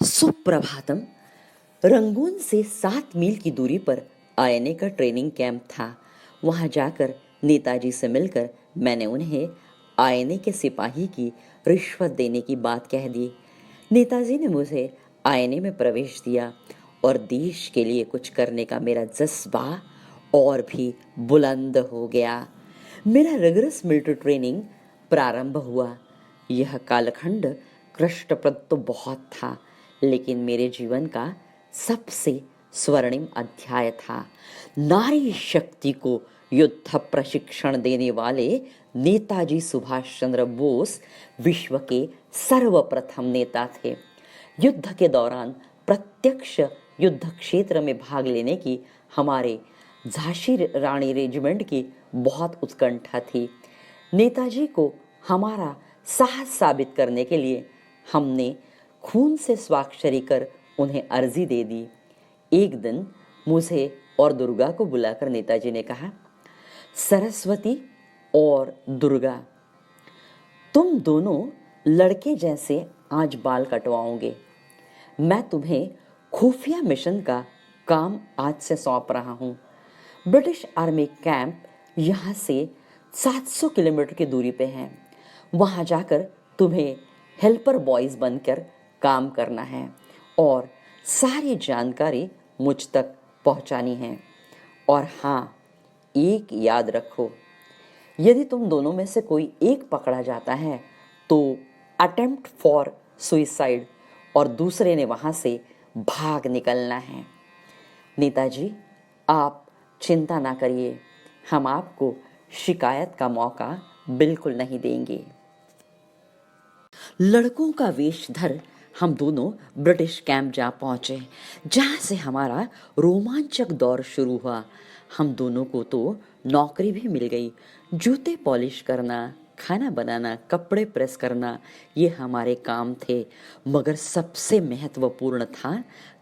Suprabhatam. Rangoon से 7 मील की दूरी पर आईएनए का ट्रेनिंग कैंप था। वहां जाकर नेताजी से मिलकर मैंने उन्हें आईएनए के सिपाही की रिश्वत देने की बात कह दी। नेताजी ने मुझे आईएनए में प्रवेश दिया और देश के लिए कुछ करने का मेरा जज्बा और भी बुलंद हो गया। मेरा रिगरस मिलिट्री ट्रेनिंग प्रारंभ हुआ। यह कालखंड कष्टप्रद तो बहुत था, लेकिन मेरे जीवन का सबसे स्वर्णिम अध्याय था। नारी शक्ति को युद्ध प्रशिक्षण देने वाले नेताजी सुभाष चंद्र बोस विश्व के सर्वप्रथम नेता थे। युद्ध के दौरान प्रत्यक्ष युद्ध क्षेत्र में भाग लेने की हमारे झांसी रानी रेजिमेंट की बहुत उत्कंठा थी। नेताजी को हमारा साहस साबित करने के लिए हमने खून से स्वाक्षरी कर उन्हें अर्जी दे दी। एक दिन मुझे और दुर्गा को बुलाकर नेताजी ने कहा, सरस्वती और दुर्गा, तुम दोनों लड़के जैसे आज बाल कटवाओगे। मैं तुम्हें खुफिया मिशन का काम आज से सौंप रहा हूँ। ब्रिटिश आर्मी कैंप यहाँ से 700 किलोमीटर की दूरी पे है। वहाँ जाकर तुम्हें हेल्पर बॉयज बनकर काम करना है और सारी जानकारी मुझ तक पहुँचानी है। और हाँ, एक याद रखो, यदि तुम दोनों में से कोई एक पकड़ा जाता है तो अटेम्प्ट फॉर सुइसाइड और दूसरे ने वहाँ से भाग निकलना है। नेताजी, आप चिंता ना करिए, हम आपको शिकायत का मौका बिल्कुल नहीं देंगे। लड़कों का वेश धर हम दोनों ब्रिटिश कैंप जा पहुंचे, जहां से हमारा रोमांचक दौर शुरू हुआ। हम दोनों को तो नौकरी भी मिल गई। जूते पॉलिश करना, खाना बनाना, कपड़े प्रेस करना, ये हमारे काम थे। मगर सबसे महत्वपूर्ण था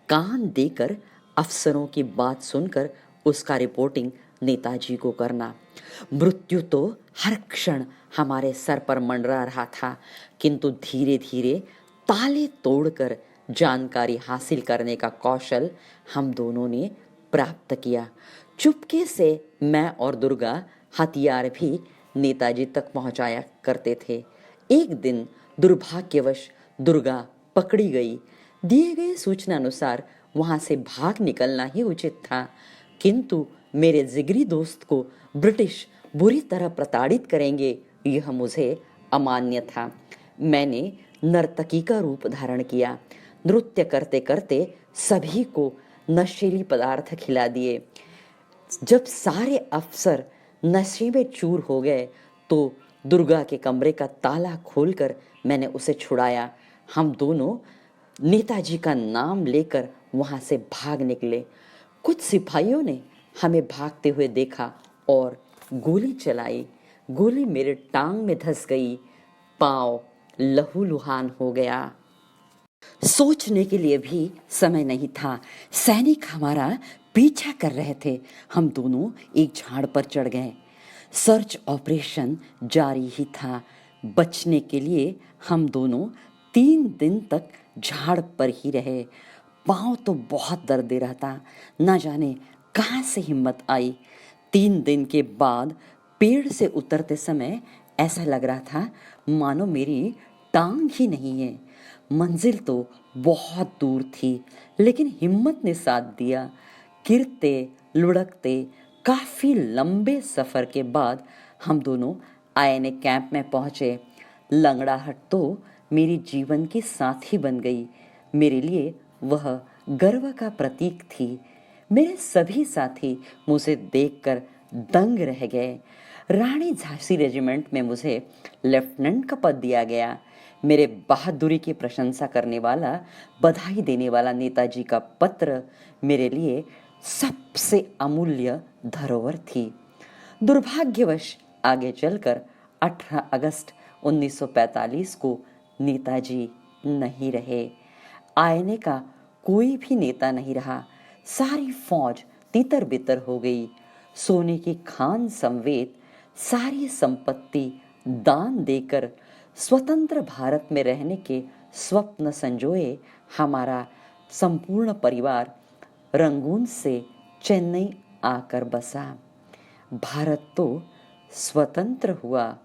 कान देकर अफसरों की बात सुनकर उसका रिपोर्टिंग नेताजी को करना। मृत्यु तो हर क्षण हमारे सर पर मंडरा रहा था, किंतु धीरे धीरे ताले तोड़कर जानकारी हासिल करने का कौशल हम दोनों ने प्राप्त किया। चुपके से मैं और दुर्गा हथियार भी नेताजी तक पहुंचाया करते थे। एक दिन दुर्भाग्यवश दुर्गा पकड़ी गई। दिए गए सूचना अनुसार वहां से भाग निकलना ही उचित था, किंतु मेरे जिगरी दोस्त को ब्रिटिश बुरी तरह प्रताड़ित करेंगे, यह मुझे अमान्य था। मैंने नर्तकी का रूप धारण किया। नृत्य करते करते सभी को नशीली पदार्थ खिला दिए। जब सारे अफसर नशे में चूर हो गए तो दुर्गा के कमरे का ताला खोलकर मैंने उसे छुड़ाया। हम दोनों नेताजी का नाम लेकर वहां से भाग निकले। कुछ सिपाहियों ने हमें भागते हुए देखा और गोली चलाई। गोली मेरे टांग में धंस गई। पांव लहूलुहान हो गया। सोचने के लिए भी समय नहीं था। सैनिक हमारा पीछा कर रहे थे। हम दोनों एक झाड़ पर चढ़ गए। सर्च ऑपरेशन जारी ही था। बचने के लिए हम दोनों 3 दिन तक झाड़ पर ही रहे। पाँव तो बहुत दर्द दे रहा था, ना जाने कहाँ से हिम्मत आई। 3 दिन के बाद पेड़ से उतरते समय ऐसा लग रहा था मानो मेरी टांग ही नहीं है। मंजिल तो बहुत दूर थी, लेकिन हिम्मत ने साथ दिया। गिरते लुढ़कते काफी लंबे सफर के बाद हम दोनों आईएनए कैंप में पहुंचे। लंगड़ाहट तो मेरी जीवन की साथी बन गई। मेरे लिए वह गर्व का प्रतीक थी। मेरे सभी साथी मुझे देखकर दंग रह गए। रानी झांसी रेजिमेंट में मुझे लेफ्टिनेंट का पद दिया गया। मेरे बहादुरी की प्रशंसा करने वाला, बधाई देने वाला नेताजी का पत्र मेरे लिए सबसे अमूल्य धरोहर थी। दुर्भाग्यवश आगे चलकर 18 अगस्त 1945 को नेताजी नहीं रहे। आईएनए का कोई भी नेता नहीं रहा। सारी फौज तितर बितर हो गई। सोने की खान समेत सारी संपत्ति दान देकर स्वतंत्र भारत में रहने के स्वप्न संजोए हमारा संपूर्ण परिवार रंगून से चेन्नई आकर बसा। भारत तो स्वतंत्र हुआ,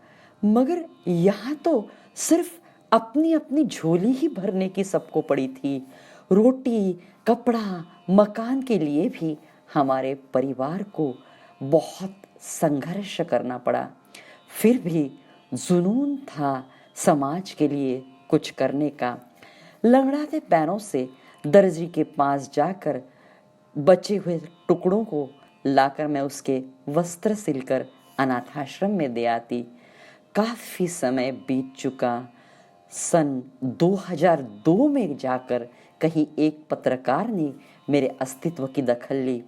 मगर यहाँ तो सिर्फ अपनी अपनी झोली ही भरने की सबको पड़ी थी। रोटी, कपड़ा, मकान के लिए भी हमारे परिवार को बहुत संघर्ष करना पड़ा। फिर भी जुनून था समाज के लिए कुछ करने का। लंगड़ाते पैरों से दर्जी के पास जाकर बचे हुए टुकड़ों को लाकर मैं उसके वस्त्र सिलकर अनाथाश्रम में दे आती। काफी समय बीत चुका। सन 2002 में जाकर कहीं एक पत्रकार ने मेरे अस्तित्व की दखल ली।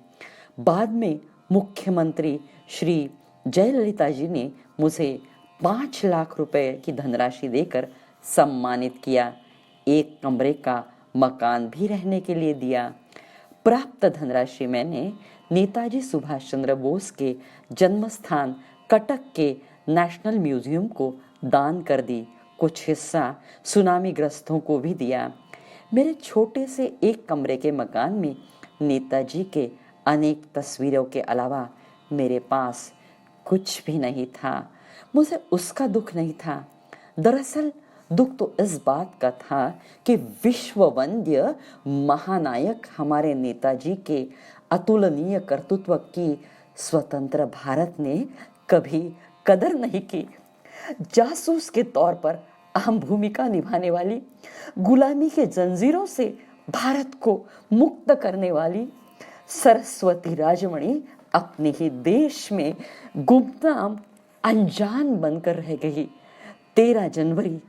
बाद में मुख्यमंत्री श्री जयललिता जी ने मुझे 5 लाख रुपए की धनराशि देकर सम्मानित किया। एक कमरे का मकान भी रहने के लिए दिया। प्राप्त धनराशि मैंने नेताजी सुभाष चंद्र बोस के जन्म स्थान कटक के नेशनल म्यूजियम को दान कर दी। कुछ हिस्सा सुनामी ग्रस्तों को भी दिया। मेरे छोटे से एक कमरे के मकान में नेताजी के अनेक तस्वीरों के अलावा मेरे पास कुछ भी नहीं था। मुझे उसका दुख नहीं था। दरअसल दुख तो इस बात का था कि विश्ववंद्य महानायक हमारे नेताजी के अतुलनीय कर्तृत्व की स्वतंत्र भारत ने कभी कदर नहीं की। जासूस के तौर पर अहम भूमिका निभाने वाली, गुलामी के जंजीरों से भारत को मुक्त करने वाली सरस्वती राजमणि अपने ही देश में गुमनाम अनजान बनकर रह गई। 13 जनवरी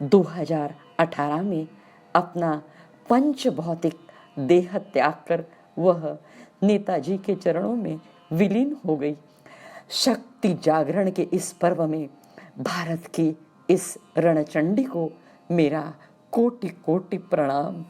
2018 में अपना पंच भौतिक देह त्याग कर वह नेताजी के चरणों में विलीन हो गई। शक्ति जागरण के इस पर्व में भारत की इस रणचंडी को मेरा कोटि कोटि प्रणाम।